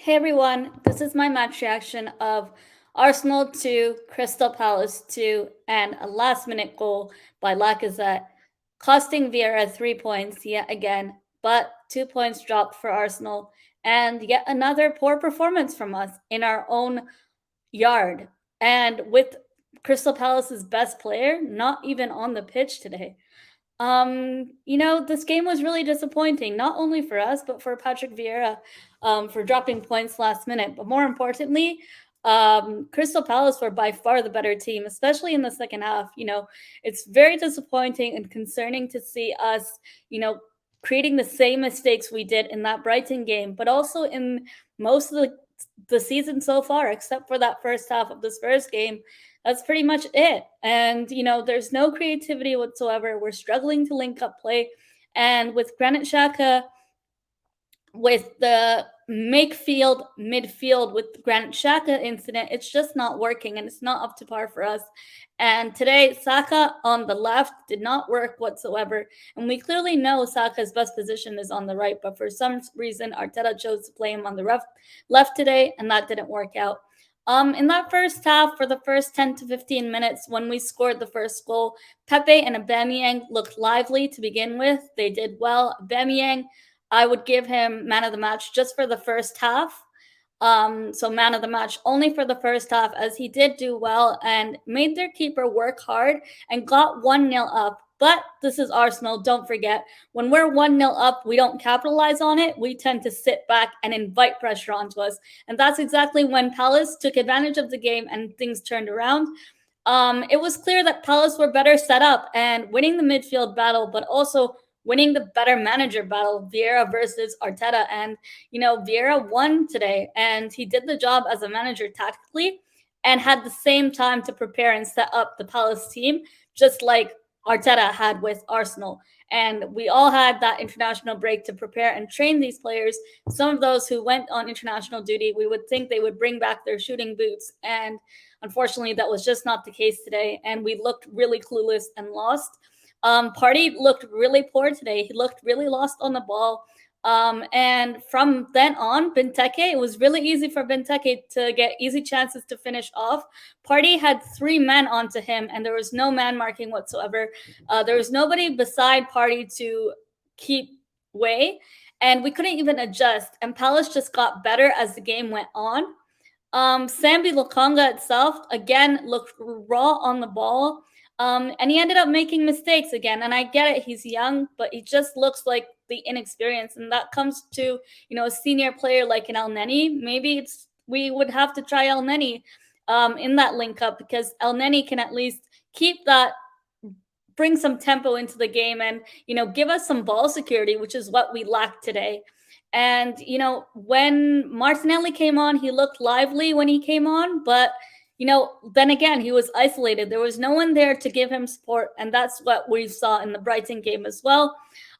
Hey everyone, this is my match reaction of Arsenal 2, Crystal Palace 2, and a last minute goal by Lacazette, costing Vieira 3 points yet again, but 2 points dropped for Arsenal, and yet another poor performance from us in our own yard. And with Crystal Palace's best player not even on the pitch today. This game was really disappointing, not only for us, but for Patrick Vieira, for dropping points last minute. But more importantly, Crystal Palace were by far the better team, especially in the second half. It's very disappointing and concerning to see us, creating the same mistakes we did in that Brighton game, but also in most of the season so far, except for that first half of this first game. That's pretty much it. And, there's no creativity whatsoever. We're struggling to link up play. And with Granit Xhaka, with the make field midfield with Granit Xhaka incident, it's just not working and it's not up to par for us. And today, Saka on the left did not work whatsoever. And we clearly know Saka's best position is on the right, but for some reason, Arteta chose to play him on the left today, and that didn't work out. In that first half, for the first 10 to 15 minutes, when we scored the first goal, Pepe and Aubameyang looked lively to begin with. They did well. Aubameyang, I would give him man of the match just for the first half. So man of the match only for the first half, as he did do well and made their keeper work hard and got 1-0 up. But this is Arsenal. Don't forget, when we're 1-0 up, we don't capitalize on it. We tend to sit back and invite pressure onto us. And that's exactly when Palace took advantage of the game and things turned around. It was clear that Palace were better set up and winning the midfield battle, but also winning the better manager battle, Vieira versus Arteta. And, Vieira won today and he did the job as a manager tactically and had the same time to prepare and set up the Palace team, just like Arteta had with Arsenal. And we all had that international break to prepare and train these players. Some of those who went on international duty, we would think they would bring back their shooting boots. And unfortunately, that was just not the case today. And we looked really clueless and lost. Party looked really poor today. He looked really lost on the ball. And from then on, Benteke, it was really easy for Benteke to get easy chances to finish off. Party had 3 men onto him, and there was no man marking whatsoever. There was nobody beside Party to keep way, and we couldn't even adjust. And Palace just got better as the game went on. Sambi Lokonga itself, again, looked raw on the ball. And he ended up making mistakes again. And I get it, he's young, but he just looks like the inexperience. And that comes to, a senior player like an El Neni. Maybe we would have to try El Neni in that link up, because El Neni can at least keep that, bring some tempo into the game and, give us some ball security, which is what we lacked today. And, when Martinelli came on, he looked lively when he came on, but then again, he was isolated. There was no one there to give him support, and that's what we saw in the Brighton game as well.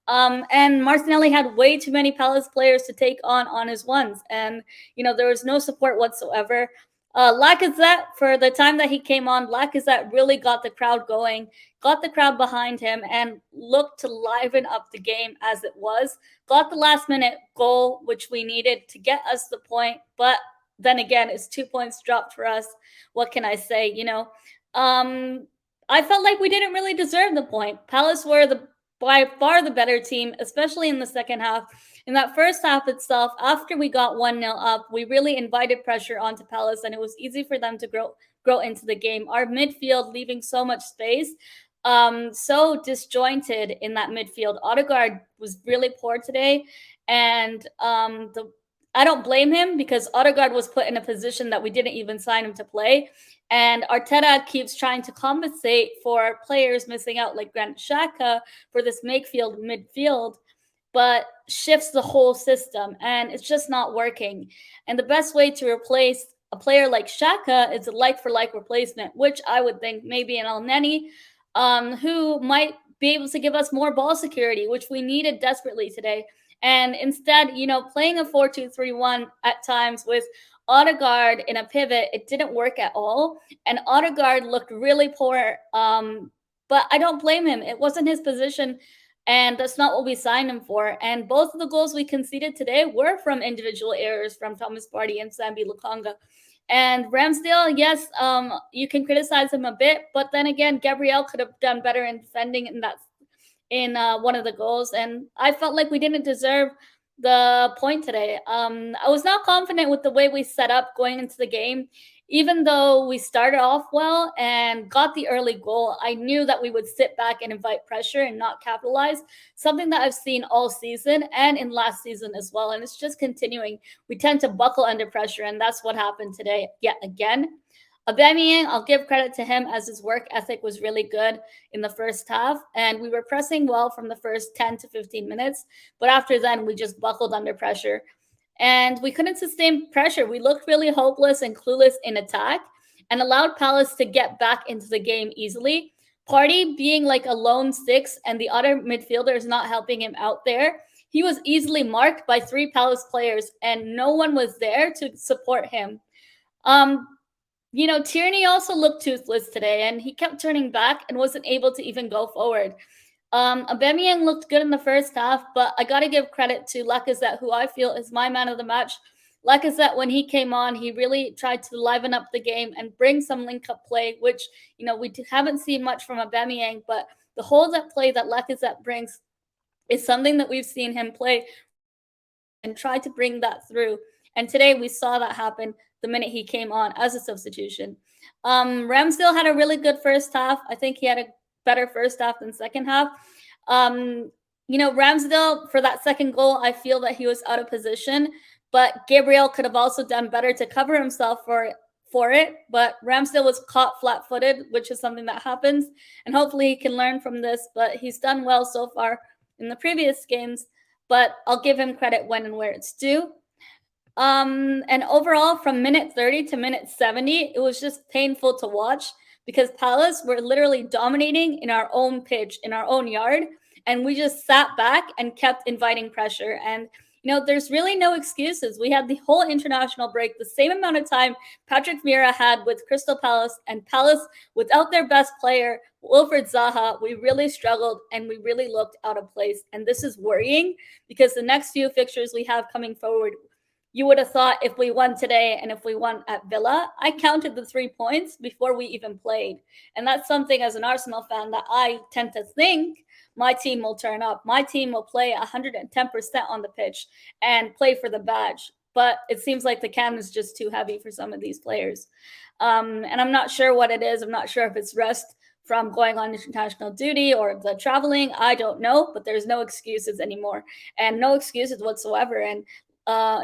And Martinelli had way too many Palace players to take on his ones, and there was no support whatsoever. Lacazette, for the time that he came on, Lacazette really got the crowd going, got the crowd behind him, and looked to liven up the game as it was. Got the last minute goal, which we needed to get us the point, but then again, it's 2 points dropped for us. What can I say? I felt like we didn't really deserve the point. Palace were by far the better team, especially in the second half. In that first half itself, after we got 1-0 up, we really invited pressure onto Palace, and it was easy for them to grow into the game. Our midfield leaving so much space, so disjointed in that midfield. Odegaard was really poor today, and I don't blame him, because Odegaard was put in a position that we didn't even sign him to play. And Arteta keeps trying to compensate for players missing out, like Granit Xhaka, for this make-field midfield, but shifts the whole system, and it's just not working. And the best way to replace a player like Xhaka is a like-for-like replacement, which I would think maybe an El Neni, who might be able to give us more ball security, which we needed desperately today. And instead, playing a 4-2-3-1 at times with Odegaard in a pivot, it didn't work at all. And Odegaard looked really poor. But I don't blame him. It wasn't his position. And that's not what we signed him for. And both of the goals we conceded today were from individual errors from Thomas Partey and Sambi Lukanga. And Ramsdale, yes, you can criticize him a bit, but then again, Gabriel could have done better in defending in that in one of the goals, and I felt like we didn't deserve the point today. I was not confident with the way we set up going into the game. Even though we started off well and got the early goal, I knew that we would sit back and invite pressure and not capitalize. Something that I've seen all season and in last season as well. And it's just continuing. We tend to buckle under pressure, and that's what happened today yet again. Aubameyang, I'll give credit to him as his work ethic was really good in the first half, and we were pressing well from the first 10 to 15 minutes. But after then, we just buckled under pressure, and we couldn't sustain pressure. We looked really hopeless and clueless in attack, and allowed Palace to get back into the game easily. Party being like a lone six, and the other midfielder is not helping him out there. He was easily marked by three Palace players, and no one was there to support him. Um, Tierney also looked toothless today, and he kept turning back and wasn't able to even go forward. Aubameyang looked good in the first half, but I got to give credit to Lacazette, who I feel is my man of the match. Lacazette, when he came on, he really tried to liven up the game and bring some link-up play, which, we haven't seen much from Aubameyang, but the hold-up play that Lacazette brings is something that we've seen him play and try to bring that through. And today we saw that happen the minute he came on as a substitution. Ramsdale had a really good first half. I think he had a better first half than second half. Ramsdale, for that second goal, I feel that he was out of position, but Gabriel could have also done better to cover himself for it. But Ramsdale was caught flat-footed, which is something that happens, and hopefully he can learn from this. But he's done well so far in the previous games, but I'll give him credit when and where it's due. And overall, from minute 30 to minute 70, it was just painful to watch because Palace were literally dominating in our own pitch, in our own yard, and we just sat back and kept inviting pressure. And there's really no excuses. We had the whole international break, the same amount of time Patrick Vieira had with Crystal Palace, and Palace, without their best player, Wilfried Zaha, we really struggled and we really looked out of place. And this is worrying because the next few fixtures we have coming forward, you would have thought if we won today and if we won at Villa, I counted the 3 points before we even played. And that's something as an Arsenal fan that I tend to think my team will turn up. My team will play 110% on the pitch and play for the badge. But it seems like the can is just too heavy for some of these players. And I'm not sure what it is. I'm not sure if it's rest from going on international duty or the traveling. I don't know, but there's no excuses anymore and no excuses whatsoever. And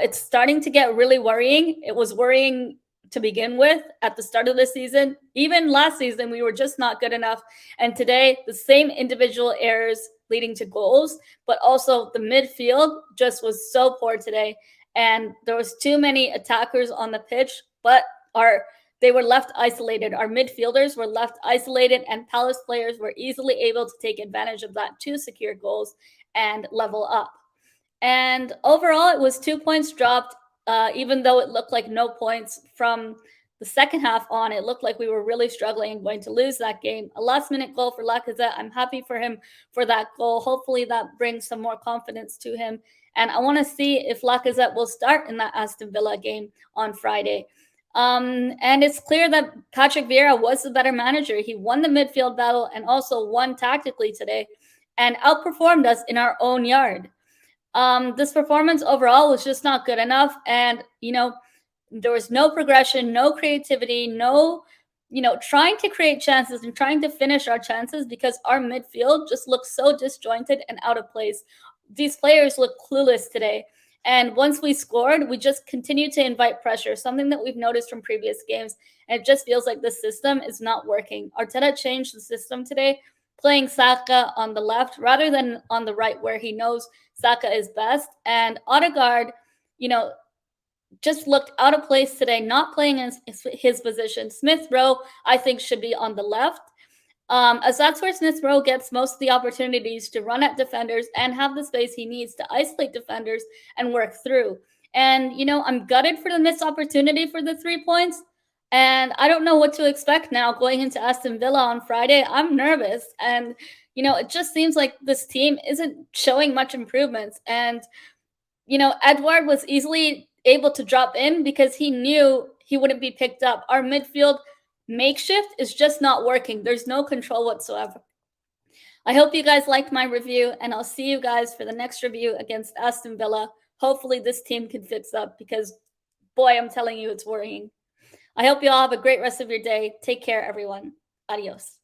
it's starting to get really worrying. It was worrying to begin with at the start of the season. Even last season, we were just not good enough. And today, the same individual errors leading to goals, but also the midfield just was so poor today. And there was too many attackers on the pitch, but they were left isolated. Our midfielders were left isolated, and Palace players were easily able to take advantage of that to secure goals and level up. And overall, it was 2 points dropped, even though it looked like no points from the second half on. It looked like we were really struggling and going to lose that game. A last-minute goal for Lacazette. I'm happy for him for that goal. Hopefully that brings some more confidence to him. And I want to see if Lacazette will start in that Aston Villa game on Friday. And it's clear that Patrick Vieira was the better manager. He won the midfield battle and also won tactically today and outperformed us in our own yard. This performance overall was just not good enough. And, there was no progression, no creativity, no, trying to create chances and trying to finish our chances because our midfield just looks so disjointed and out of place. These players look clueless today. And once we scored, we just continued to invite pressure, something that we've noticed from previous games. And it just feels like the system is not working. Arteta changed the system today, playing Saka on the left rather than on the right where he knows Saka is best. And Odegaard, just looked out of place today, not playing in his position. Smith Rowe, I think, should be on the left. As that's where Smith Rowe gets most of the opportunities to run at defenders and have the space he needs to isolate defenders and work through. And, I'm gutted for the missed opportunity for the 3 points. And I don't know what to expect now going into Aston Villa on Friday. I'm nervous. And, it just seems like this team isn't showing much improvements. And, Edward was easily able to drop in because he knew he wouldn't be picked up. Our midfield makeshift is just not working. There's no control whatsoever. I hope you guys liked my review, and I'll see you guys for the next review against Aston Villa. Hopefully, this team can fix up because, boy, I'm telling you, it's worrying. I hope you all have a great rest of your day. Take care, everyone. Adios.